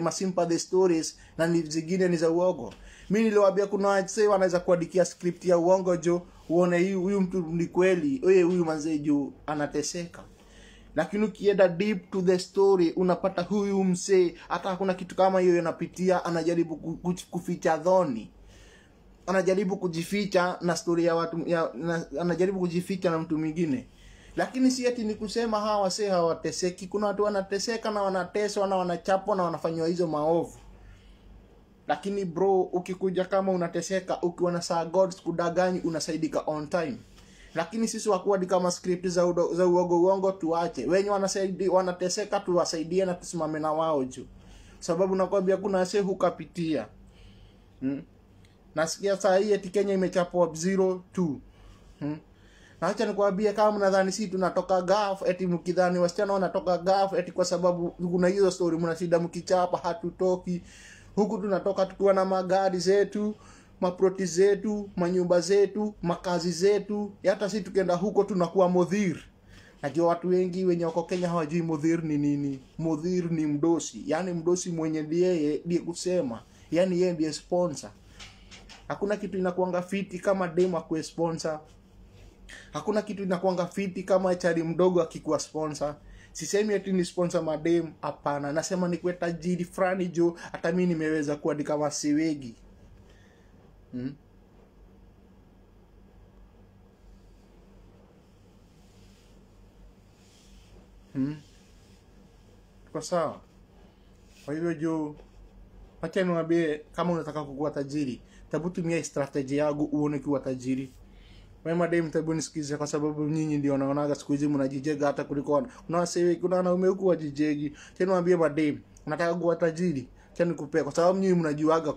masympathy stories na ni zingine ni za uongo. Mimi niliwaambia kuna wase wanaweza kuandikia script ya uongo jo, uone huyu mtu ni kweli, huyu manzee jo anateseka. Lakini ukienda deep to the story unapata huyu msee hata hakuna kitu kama hiyo yanapitia, anajaribu kuficha dhoni. Anajaribu kujificha na story ya watu anajaribu kujificha na mtu mwingine. Lakini si eti ni kusema hawa wase hawateseki. Kuna watu wanateseka na wanateswa na wanachapwa na wanafanywa hizo maovu. Lakini bro, ukikuja kama unateseka ukiwa na saa God kudaganyi unasaidika on time. Lakini sisi wakuadi kama script za uongo tuache. Wenye wanateseka tuwasaidie na tusimame na wao juu. Sababu nakwambia kuna wase hukapitia. Nasikia saa hii eti Kenya imechapwa 0-2. Na acha nikwambie kama mnadhani sisi tunatoka gaf, eti mkidhani wasichana wanatoka gaf eti kwa sababu kuna hizo story mnashida mkichapa hatutoki. Huku tunatoka tukiwa na magari zetu, maproti zetu, manyumba zetu, makazi zetu. Hata sisi tukienda huko tunakuwa modhir. Najua watu wengi wenye wako Kenya hawajui modhir ni nini. Modhir ni mdosi. Yaani mdosi mwenye ndiye kusema. Yaani yeye ndiye sponsor. Hakuna kitu inakuanga fiti kama demo akue sponsor. Hakuna kitu inakuanga fiti kama chari mdogo akikuwa sponsor. Sisemi eti ni sponsor madem, hapana. Nasema ni kuwe tajiri fulani jo, hata mimi nimeweza kuandika kama siwegi. Kwa sawa. Kwa hivyo jo, acha niwaambie kama unataka kuwa tajiri, tabu tumia strategy yangu uone kuwa tajiri. Wewe madem tabu nisikize kwa sababu nyinyi ndio wanaonaga siku hizi mnajijega hata kuliko kuna wase kuna wanaume huku wajijegi. Tena niwaambie madem, unataka kuwa tajiri, acha nikupe kwa sababu nyinyi mnajuaga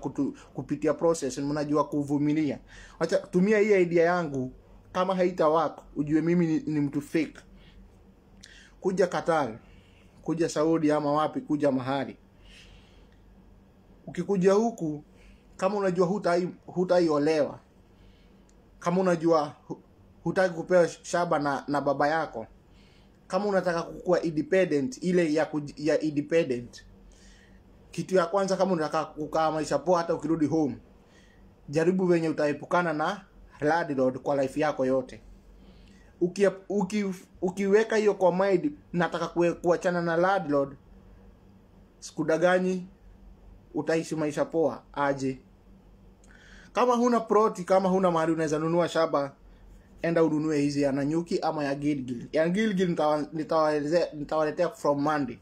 kupitia process, mnajua kuvumilia. Acha tumia hii idea yangu, kama haita work ujue mimi ni mtu fake. Kuja Qatar, kuja Saudi ama wapi, kuja mahali. Ukikuja huku kama unajua hutaiolewa, kama unajua hutaki kupewa shaba na baba yako, kama unataka kukua independent, ile ya independent, kitu ya kwanza kama unataka kukaa maisha poa hata ukirudi home, jaribu venye utaepukana na landlord kwa life yako yote. Ukiweka hiyo kwa mind, nataka kuachana na landlord, sikudaganyi utaishi maisha poa aje. Kama huna proti, kama huna mahali unaweza nunua shamba, enda ununue hizi ya Nanyuki ama ya Gilgil. Ya Gilgil nitawaletea from Monday.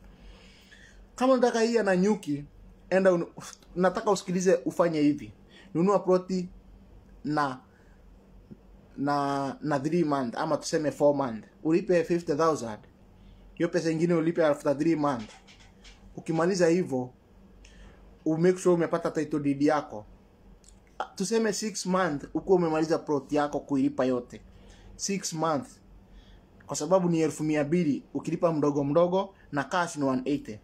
Kama unataka hii ya Nanyuki, enda nataka usikilize ufanye hivi. Nunua proti na 3 month ama tuseme 4 month. Ulipe 50,000. Hiyo pesa nyingine ulipe after 3 month. Ukimaliza hivyo, make sure umepata title deed yako. Tuseme 6 month uko umemaliza plot yako kuilipa yote. 6 month. kwa sababu ni 1200 ukilipa mdogo mdogo na cash ni 180.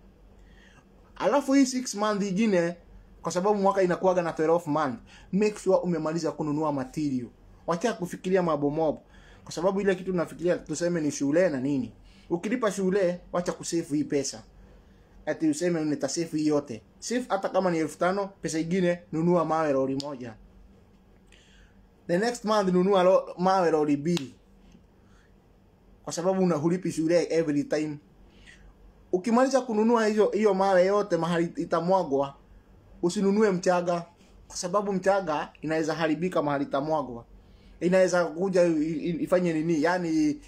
Alafu hii 6 month ingine, kwa sababu mwaka inakuaga na 12 month, make sure umemaliza kununua material. Wacha kufikiria mambo mob, kwa sababu ile kitu unafikiria tuseme ni shule na nini. Ukilipa shule, wacha kusave hii pesa. Ati useme nitasave hii yote. Save hata kama ni 1500, pesa ingine nunua mawe lori moja. The next month nunua mawe lori 2. Kwa sababu unahulipi shule every time. Ukimaliza kununua hiyo mawe yote mahali itamwagwa, usinunue mchanga, kwa sababu mchanga inaweza haribika mahali itamwagwa. Inaweza kuja ifanye nini? Yani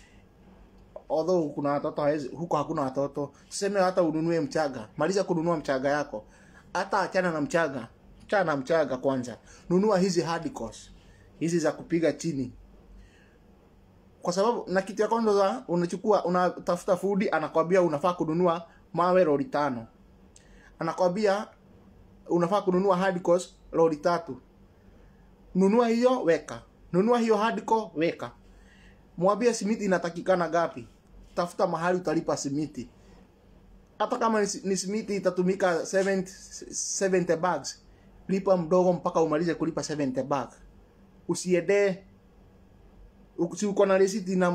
although kuna watoto huko hakuna watoto. Tuseme hata ununue mchanga. Maliza kununua mchanga yako. Hata achana na mchanga. Achana na mchanga kwanza. Nunua hizi hardcore. Hizi za kupiga chini. Kwa sababu na kitu ya kwanza unachukua, unatafuta food, anakwambia unafaa kununua mawe lori 5. Anakwambia unafaa kununua hardcore lori 3. Nunua hiyo weka. Nunua hiyo hardcore weka. Mwambie simiti inatakikana gapi. Tafuta mahali utalipa simiti. Hata kama ni simiti itatumika 70 bags. Lipa mdogo mpaka umalize kulipa 70 bags. Usiende si uko na receipt na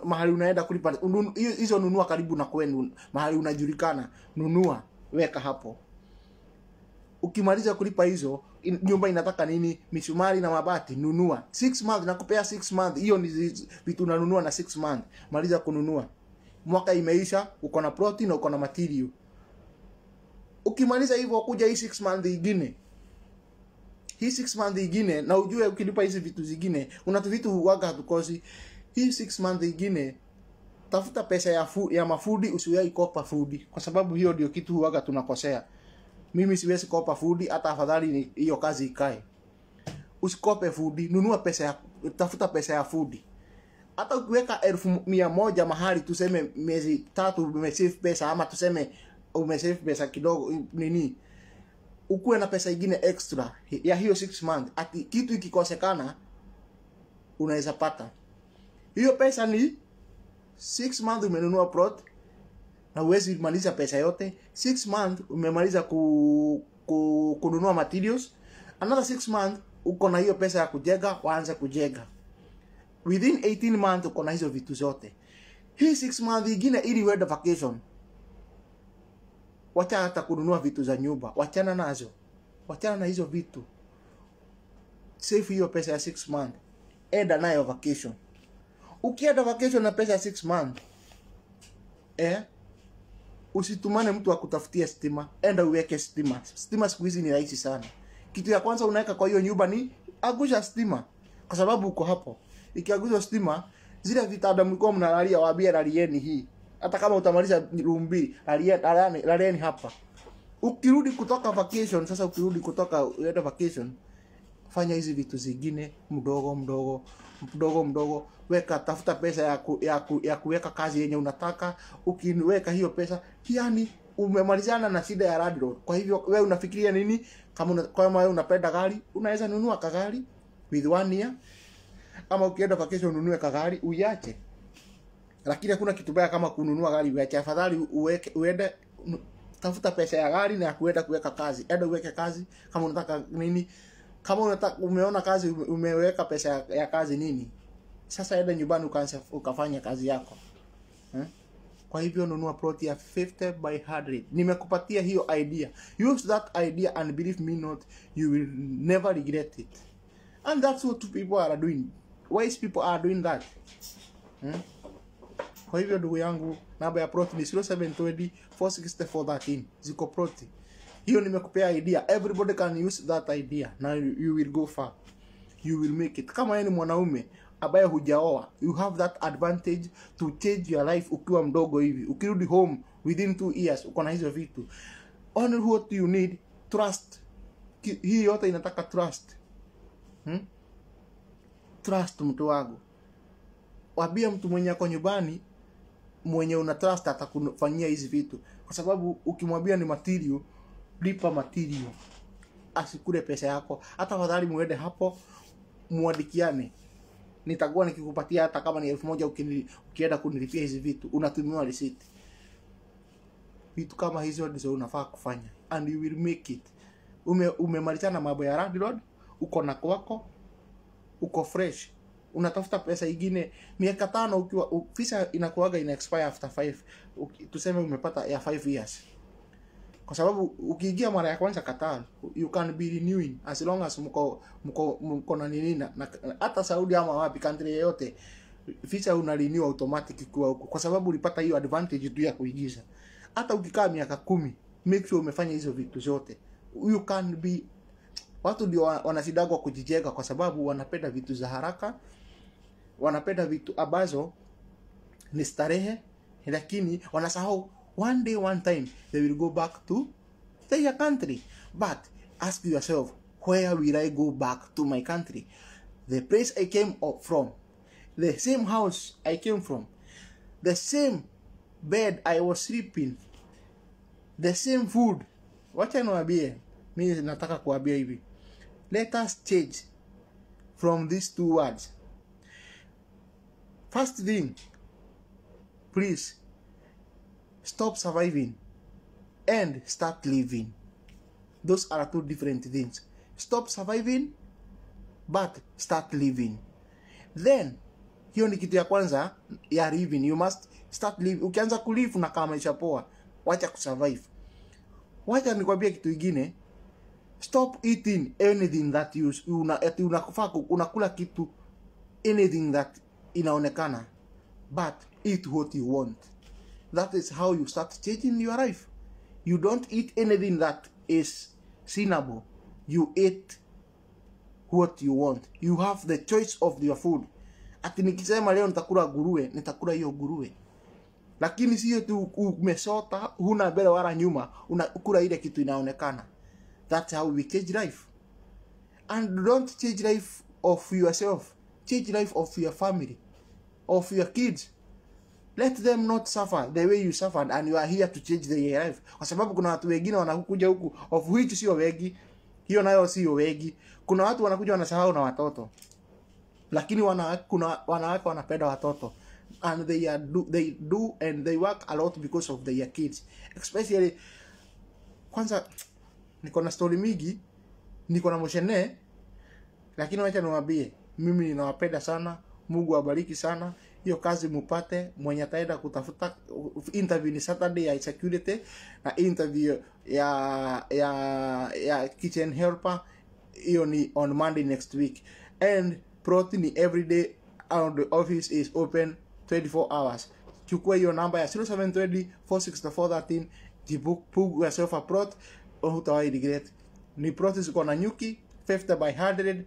mahali unaenda kulipa hizo, nunua karibu na kwenu, mahali unajulikana, nunua weka hapo. Ukimaliza kulipa hizo, nyumba inataka nini? Misumari na mabati, nunua. 6 month nakupea 6 month. Hiyo ni vitu unanunua na 6 month. Maliza kununua. Mwaka imeisha, uko na protein na uko na material. Ukimaliza hivyo kuja hii 6 month ingine. Hii 6 month ingine na ujue ukilipa hizi vitu zingine, unatu vitu huaga hatukosi. Hii 6 month ingine tafuta pesa ya mafudi, usiwahi kopa food, kwa sababu hiyo ndio kitu huaga tunakosea. Mimi siwezi kopa food, hata afadhali hiyo kazi ikae. Usikope food, nunua pesa tafuta pesa ya food. Hata ukiweka 1100 mahali, tuseme miezi 3 umesave pesa, ama tuseme umesave pesa kidogo nini, ukuwe na pesa ingine extra ya hiyo 6 month. Ati kitu ikikosekana unaweza pata. Hiyo pesa ni 6 month umenunua plot na uwezi maliza pesa yote. 6 month umemaliza kununua materials. Another 6 month uko na hiyo pesa ya kujenga, waanze kujenga. Within 18 month uko na hizo vitu zote. Hii 6 month ingine ili uende vacation, wacha hata kununua vitu za nyumba, wachana nazo. Wachana na hizo vitu. Save hiyo pesa ya 6 month. Enda nayo vacation. Ukienda vacation na pesa ya 6 month, usitumane mtu akutafutia stima. Enda uweke stima. Stima siku hizi ni rahisi sana. Kitu ya kwanza unaweka kwa hiyo nyumba ni agusha stima, kwa sababu uko hapo. Ikiagusha stima, zile vitanda mlikuwa mnalalia, waambie lalieni hii. Hata kama utamaliza room 2, lalieni hapa. Ukirudi kutoka vacation, sasa ukirudi kutoka uende vacation, fanya hizi vitu zingine mdogo mdogo. Weka, tafuta pesa ya kuweka kazi yenye unataka. Ukiweka hiyo pesa, yani umemalizana na shida ya landlord. Kwa hivyo wewe unafikiria nini? Kama wewe unapenda gari, unaweza nunua kagari with 1 year. Ama ukienda vacation ununue kagari uiache. Lakini hakuna kitu baya kama kununua gari uache. Afadhali uende tafuta pesa ya gari na kuenda kuweka kazi. Enda uweke kazi kama unataka nini. Kama unataka umeona kazi umeweka pesa ya kazi nini. Sasa enda nyumbani ukaanza ukafanya kazi yako. Kwa hivyo nunua plot ya 50 by 100. Nimekupatia hiyo idea. Use that idea and believe me not, you will never regret it. And that's what people are doing. Wise people are doing that. Kwa hivyo ndugu yangu, namba ya plot ni 0720 46413. Ziko plot. Hiyo nimekupea idea. Everybody can use that idea. Now you will go far. You will make it. Kama yeye ni mwanaume ambaye hujaoa, you have that advantage to change your life ukiwa mdogo hivi. Ukirudi home within 2 years uko na hizo vitu. Only what you need, trust. Hii yote inataka trust. Trust mtu wangu. Waambie mtu mwenye ako nyumbani, mwenye una trust atakufanyia hizi vitu. Kwa sababu ukimwambia ni material, lipa material. Asikule pesa yako. Hata afadhali muende hapo muandikiane. nitakuwa nikikupatia hata kama ni 1000 ukienda kunilipia hizi vitu, unatumiwa receipt. Vitu kama hizo ndizo unafaa kufanya, and you will make it. Umemalizana mambo ya landlord, uko na kwako, uko fresh. Unatafuta pesa ingine miaka 5 ukiwa visa inakuaga ina expire after 5. Tuseme umepata ya 5 years. Kwa sababu ukiingia mara ya kwanza Qatar, you can be renewing as long as mko na nini, na hata Saudi ama wapi country yote visa una renew automatic kwa huko, kwa sababu ulipata hiyo advantage tu ya kuigiza. Hata ukikaa miaka 10, make sure umefanya hizo vitu zote. You can be. Watu ndio wanashidagwa kujijenga kwa sababu wanapenda vitu za haraka, wanapenda vitu ambazo ni starehe, lakini wanasahau one day, one time they will go back to their country. But ask yourself, where will I go back to my country? The place I came from, the same house I came from, the same bed I was sleeping, the same food. Wacha niwaambie, mimi nataka kuambia hivi, let us change from these two words. First thing, please stop surviving and start living. Those are two different things. Stop surviving but start living. Then hiyo ni kitu ya kwanza ya living. You must start living. Ukianza kulive na kama maisha poa, wacha kusurvive. Wacha nikwambie kitu kingine. Stop eating anything that unakula kitu anything that inaonekana, but eat what you want. That is how you start changing your life. You don't eat anything that is sinnable. You eat what you want. You have the choice of your food. Ati nikisema leo nitakula nguruwe, nitakula hiyo nguruwe. Lakini sio tu umesota, huna mbele wala nyuma, unakula ile kitu inaonekana. That's how we change life. And don't change life of yourself. Change life of your family, of your kids. Let them not suffer the way you suffered, and you are here to change their life. Kwa sababu kuna watu wengine wanakuja huku, of which sio wengi. Hiyo nayo sio wengi. Kuna watu wanakuja wanasahau na watoto. Lakini kuna wanawake wanapenda watoto. And they do and they work a lot because of their kids. Especially, kwanza niko na story mingi, niko na moshene, lakini wacha niwaambie, mimi ninawapenda sana. Mungu awabariki sana. Hiyo kazi mupate. Mwenye ataenda kutafuta interview ni Saturday ya security, na interview ya kitchen helper hiyo ni on Monday next week. And protein ni every day, and the office is open 24 hours. Chukua hiyo namba ya 0720 46413, jibook, pug yourself a prot, hutawahi regret. Ni prot ziko na nyuki 50 by 100.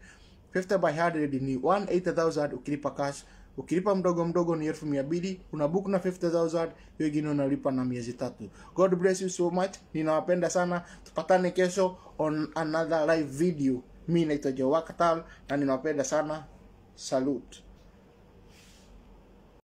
50 by 100 ni 180,000 ukilipa cash. Ukilipa mdogo mdogo ni 1200. Unabook na 50,000, hiyo ingine unalipa na miezi 3. God bless you so much. Ninawapenda sana. Tupatane kesho on another live video. Mimi naitwa Joe Wakatal na ninawapenda sana. Salute.